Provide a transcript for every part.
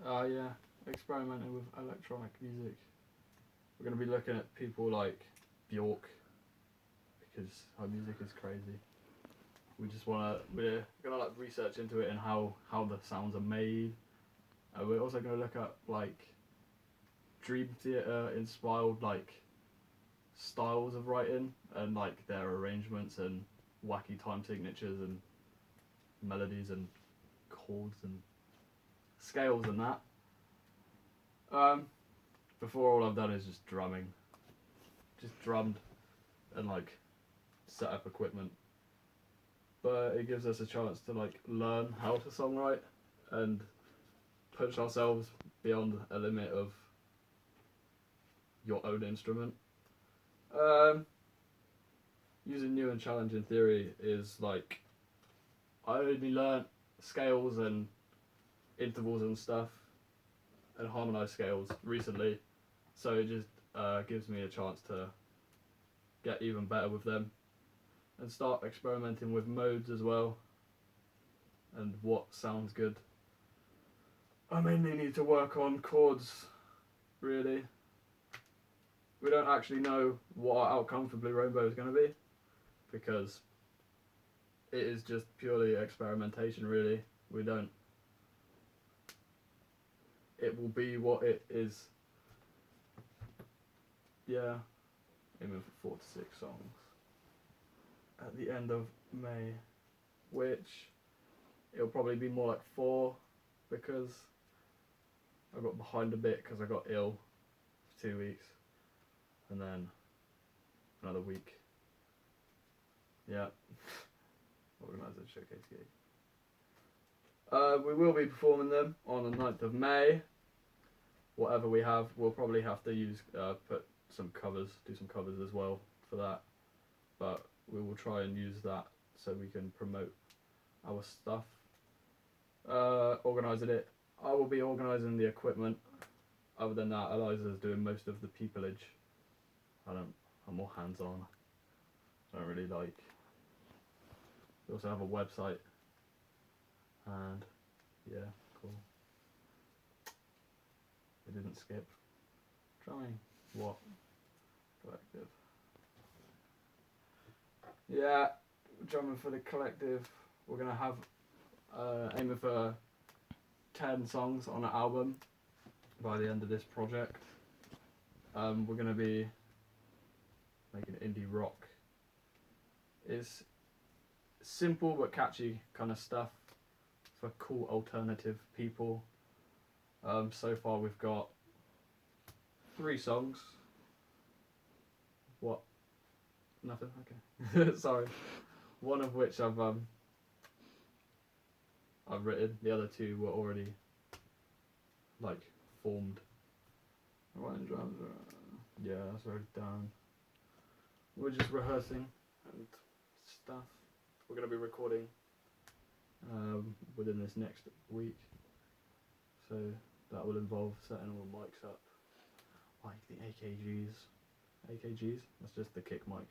Yeah, experimenting with electronic music. We're going to be looking at people like Bjork, because her music is crazy. We're gonna like research into it and how the sounds are made. We're also gonna look at like Dream Theater inspired like styles of writing and like their arrangements and wacky time signatures and melodies and chords and scales and that. Um, Before all I've done is just drumming, just drummed and like set up equipment. But it gives us a chance to like learn how to songwrite and push ourselves beyond a limit of your own instrument. Using new and challenging theory is like I only learnt scales and intervals and stuff and harmonized scales recently, so it just gives me a chance to get even better with them and start experimenting with modes as well and what sounds good. I mainly need to work on chords, really. We don't actually know what our outcome for Blue Rainbow is going to be because it is just purely experimentation, really. We don't. It will be what it is. Yeah, aiming for 4 to 6 songs at the end of May, which it'll probably be more like 4 because I got behind a bit because I got ill for 2 weeks and then another week. Yeah, organised a showcase gig. We will be performing them on the 9th of May. Whatever we have, we'll probably have to use do some covers as well for that. But we will try and use that so we can promote our stuff. Organising it. I will be organising the equipment. Other than that, Eliza's doing most of the peopleage. I'm more hands-on. I don't really like. We also have a website. And yeah, cool. I didn't skip. Drumming. What? Collective. Yeah, drumming for the collective. We're gonna have aiming for 10 songs on an album by the end of this project. We're gonna be making indie rock. It's simple but catchy kind of stuff for cool alternative people. So far we've got 3 songs. What? Nothing? Okay. Sorry. One of which I've written. The other 2 were already like formed. Right, drums. Yeah, that's already done. We're just rehearsing and stuff. We're gonna be recording within this next week, so that will involve setting all the mics up, like the AKGs. AKGs? That's just the kick mic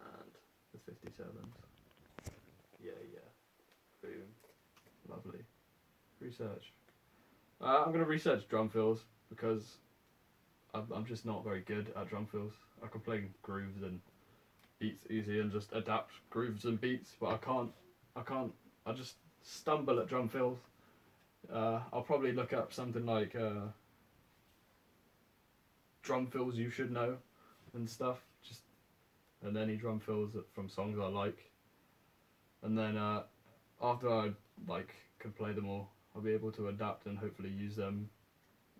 and the 57s. Yeah. Boom. Lovely. Research. I'm gonna research drum fills because I'm just not very good at drum fills. I can play grooves and beats easy and just adapt grooves and beats, but I just stumble at drum fills. I'll probably look up something like drum fills you should know and stuff, and any drum fills from songs I like, and then after I like can play them all, I'll be able to adapt and hopefully use them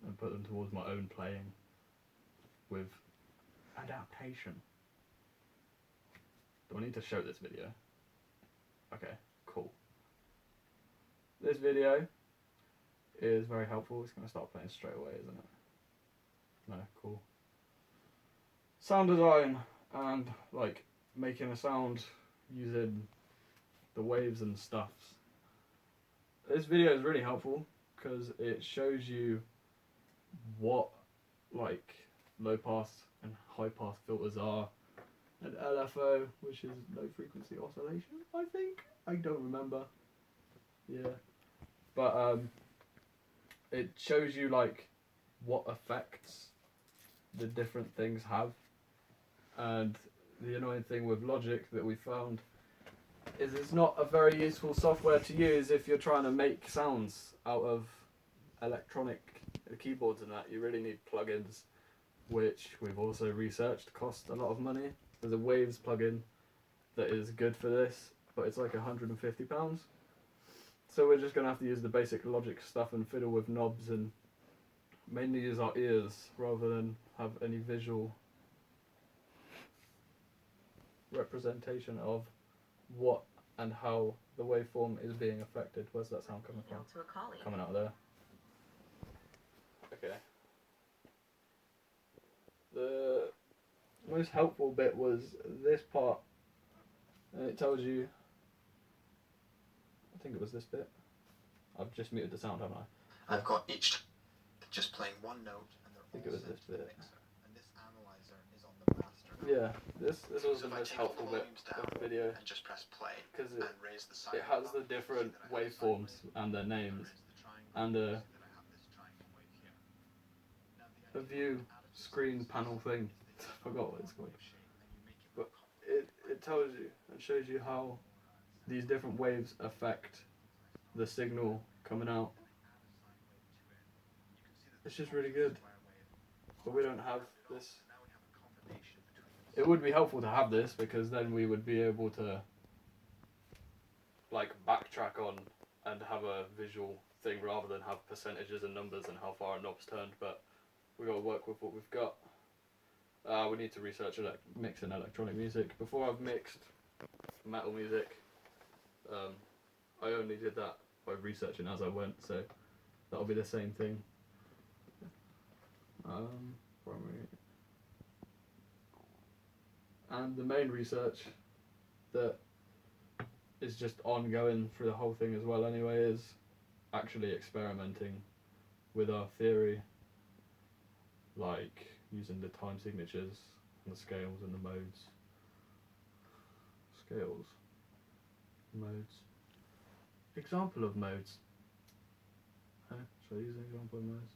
and put them towards my own playing with adaptation. Do I need to show this video? Okay, cool. This video is very helpful. It's going to start playing straight away, isn't it? No, cool. Sound design and like making a sound using the waves and stuff. This video is really helpful because it shows you what like low pass and high pass filters are, and LFO, which is low frequency oscillation, I think. I don't remember. Yeah. But it shows you like what effects the different things have. And the annoying thing with Logic that we found is it's not a very useful software to use if you're trying to make sounds out of electronic keyboards and that. You really need plugins, which we've also researched cost a lot of money. There's a Waves plugin that is good for this, but it's like £150. So we're just going to have to use the basic Logic stuff and fiddle with knobs and mainly use our ears rather than have any visual representation of what and how the waveform is being affected. Where's that sound coming from? To a colleague. Coming out of there. Okay. The most helpful bit was this part. And it tells you, I think it was this bit. I've just muted the sound, haven't I? I've got each just playing one note, and they're I think all it was sent this to the bit. mixer, and this analyzer is on the master. Yeah, this was So the if I most take all the helpful bit volumes of down the video and just press play because and raise the sine it has the button, you different see that I have a sine waveforms wave, and their and names raise the triangle, and you a see that I have this triangle wave here. Now the idea view with additive screen sines panel is thing. that you I forgot what it's one called. wave shape and you make it But more complicated. it tells you and shows you how these different waves affect the signal coming out. It's just really good. But we don't have this. It would be helpful to have this because then we would be able to like backtrack on and have a visual thing rather than have percentages and numbers and how far a knob's turned. But we got to work with what we've got. We need to research mixing electronic music. Before I've mixed metal music, I only did that by researching as I went, so that'll be the same thing. Primary. And the main research that is just ongoing through the whole thing as well anyway is actually experimenting with our theory, like using the time signatures and the scales and the modes. Scales. Modes. Example of modes. Huh? Should I use an example of modes?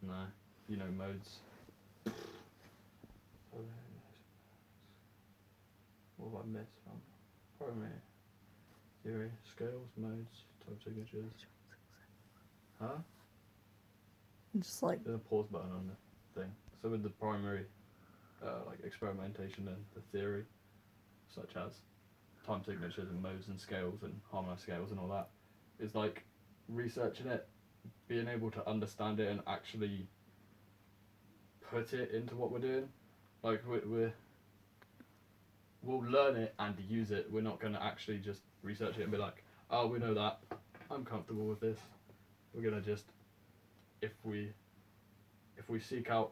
No. You know modes. What have I missed from? Primary. Theory. Scales, modes, time signatures. Huh? Just like There's a pause button on the thing. So with the primary like experimentation and the theory, such as time signatures and modes and scales and harmonized scales and all that, is like researching it, being able to understand it and actually put it into what we're doing. Like we'll learn it and use it. We're not going to actually just research it and be like, oh, we know that, I'm comfortable with this. We're going to just, if we seek out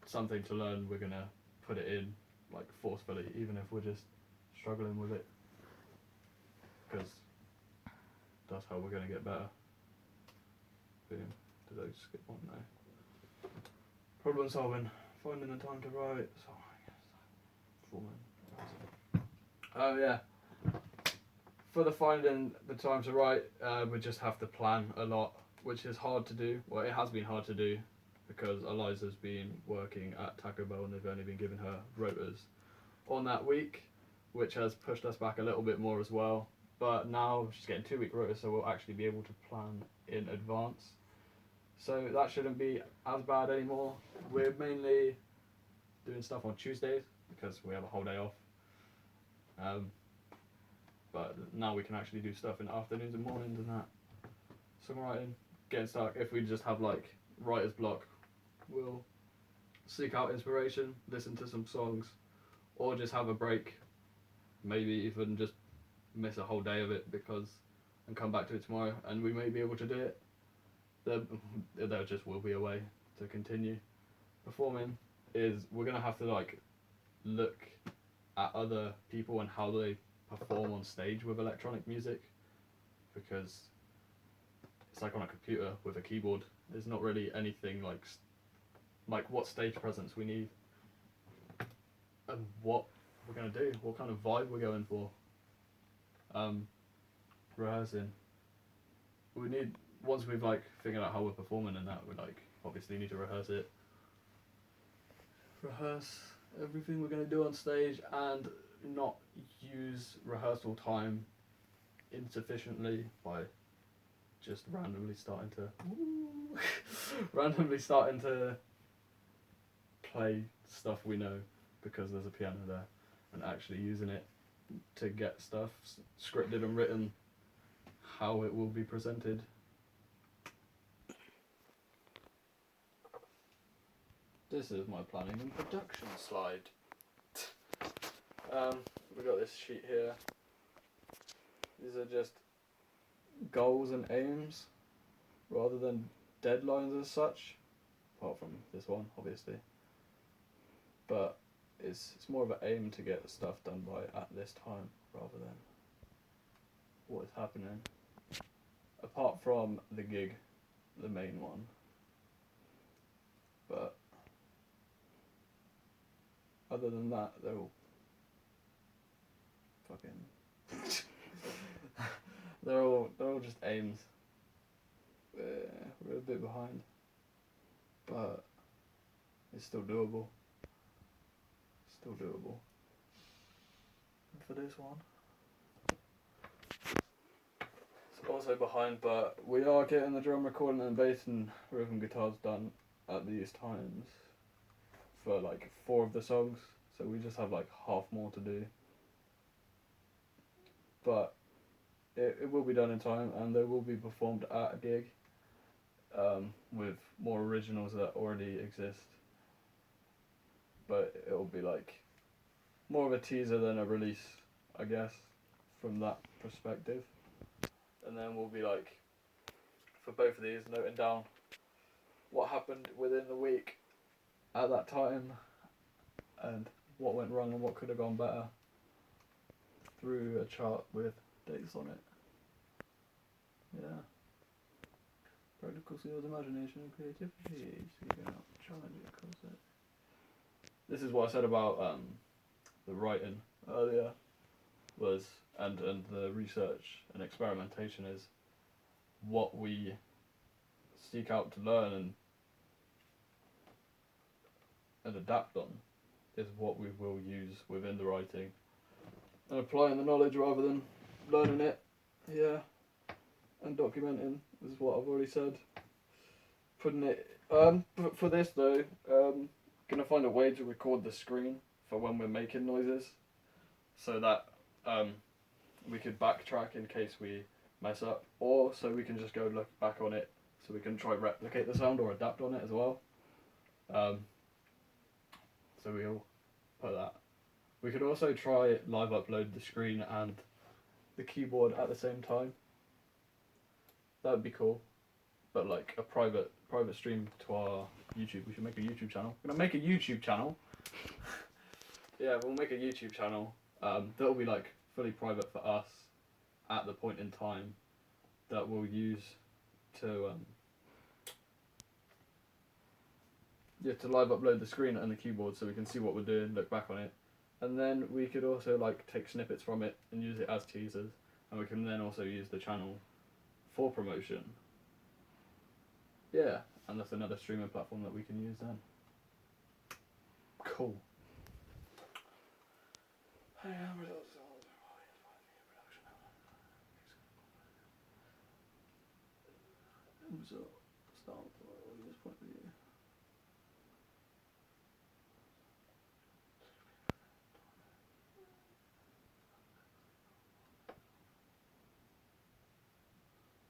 something to learn, we're going to put it in like forcefully, even if we're just struggling with it, because that's how we're going to get better. Boom. Did I skip one? No. Problem solving. Finding the time to write. Oh yeah. For the finding the time to write, we just have to plan a lot, which is hard to do. Well, it has been hard to do because Eliza's been working at Taco Bell and they've only been giving her rotas on that week, which has pushed us back a little bit more as well. But now she's getting 2-week rotas, so we'll actually be able to plan in advance. So that shouldn't be as bad anymore. We're mainly doing stuff on Tuesdays because we have a whole day off. But now we can actually do stuff in the afternoons and mornings and that. Songwriting, getting stuck. If we just have like writer's block, we'll seek out inspiration, listen to some songs, or just have a break. Maybe even just miss a whole day of it and come back to it tomorrow, and we may be able to do it. There just will be a way to continue. Performing is we're gonna have to like look at other people and how they perform on stage with electronic music, because it's like on a computer with a keyboard. There's not really anything like what stage presence we need and what we're gonna do, what kind of vibe we're going for. Rehearsing. We once we've like figured out how we're performing and that, we like obviously need to rehearse it. Rehearse everything we're gonna do on stage and not use rehearsal time insufficiently by just randomly starting to play stuff we know because there's a piano there, and actually using it to get stuff scripted and written how it will be presented. This is my planning and production slide. We got this sheet here. These are just goals and aims rather than deadlines as such, apart from this one obviously, but it's more of an aim to get stuff done by at this time rather than what is happening, apart from the gig, the main one. But other than that, they're all fucking they're all just aims. We're a bit behind, but it's still doable. Still doable. And for this one, it's also behind, but we are getting the drum recording and bass and rhythm guitars done at these times for like 4 of the songs, so we just have like half more to do. But it will be done in time, and they will be performed at a gig with more originals that already exist. But it'll be like more of a teaser than a release, I guess, from that perspective. And then we'll be like, for both of these, noting down what happened within the week at that time and what went wrong and what could have gone better through a chart with dates on it. Yeah. Practical skills, imagination and creativity. Seeking out challenging concept. This is what I said about the writing earlier, was and the research and experimentation is what we seek out to learn and adapt on is what we will use within the writing. And applying the knowledge rather than learning it, yeah, and documenting is what I've already said. Putting it, for this though, gonna find a way to record the screen for when we're making noises, so that we could backtrack in case we mess up, or so we can just go look back on it, so we can try replicate the sound or adapt on it as well. So we'll put that. We could also try live upload the screen and the keyboard at the same time. That would be cool, but like a private stream to our YouTube. We should make a YouTube channel. We're gonna make a YouTube channel. Yeah, we'll make a YouTube channel. That'll be like fully private for us at the point in time that we'll use to to live upload the screen and the keyboard so we can see what we're doing, look back on it, and then we could also like take snippets from it and use it as teasers, and we can then also use the channel for promotion. Yeah, and that's another streaming platform that we can use then. Cool. So, start with this point of view.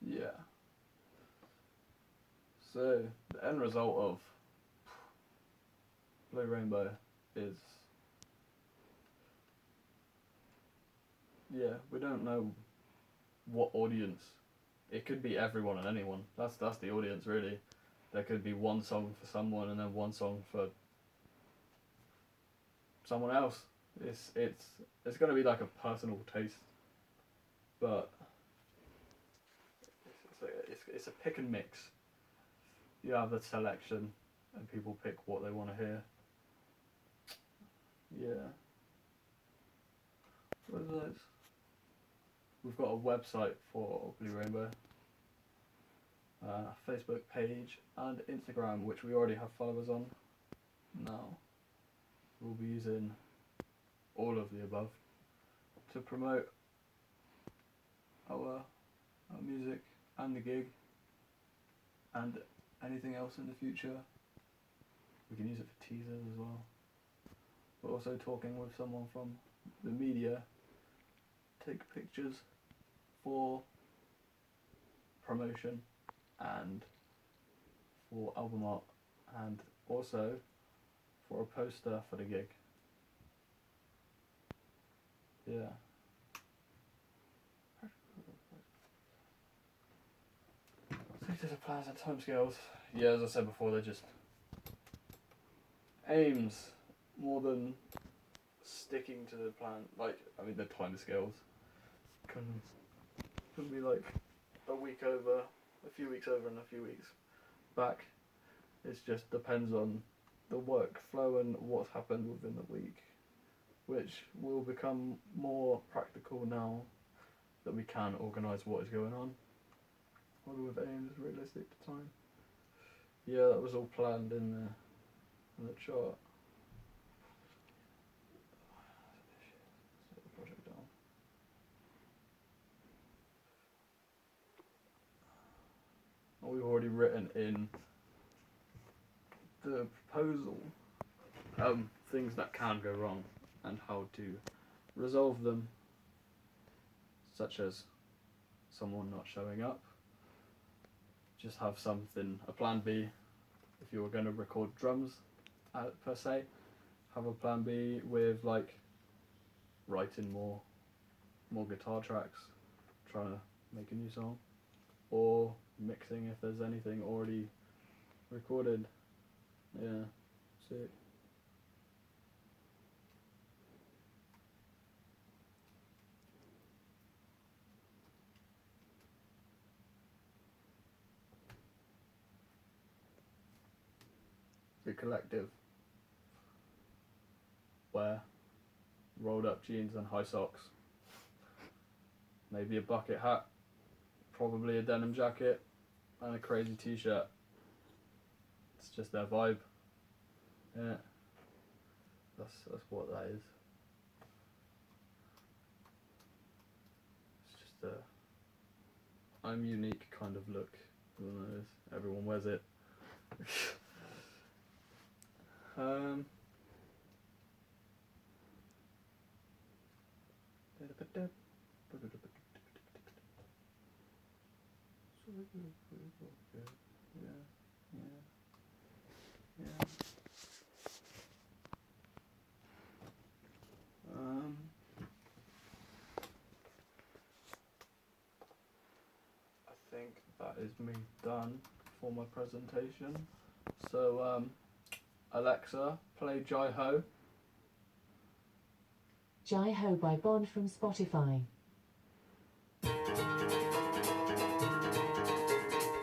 Yeah. So, the end result of Blue Rainbow is, yeah, we don't know what audience. It could be everyone and anyone. That's the audience really. There could be one song for someone and then one song for someone else. It's gonna be like a personal taste, but it's a pick and mix. You have a selection, and people pick what they want to hear. Yeah. What are those? We've got a website for Blue Rainbow. Facebook page and Instagram, which we already have followers on. Now we'll be using all of the above to promote our music and the gig and anything else in the future. We can use it for teasers as well. We're also talking with someone from the media, take pictures for promotion and for album art, and also for a poster for the gig. Yeah. These are the plans and timescales. Yeah, as I said before, they're just aims more than sticking to the plan. Like, I mean, the timescales can be like a week over, a few weeks over, and a few weeks back. It just depends on the workflow and what's happened within the week, which will become more practical now that we can organise what is going on. What with aims realistic time. Yeah, that was all planned in the chart. Set the project down. And we've already written in the proposal things that can go wrong and how to resolve them, such as someone not showing up. Just have something, a plan B. If you were going to record drums per se, have a plan B with like writing more guitar tracks, trying to make a new song, or mixing if there's anything already recorded. Yeah, sick. The collective. Wear rolled up jeans and high socks. Maybe a bucket hat. Probably a denim jacket and a crazy t-shirt. It's just their vibe. Yeah. That's what that is. It's just a I'm unique kind of look. Everyone wears it. I think that is me done for my presentation. So, Alexa, play Jai Ho. Jai Ho by Bond from Spotify.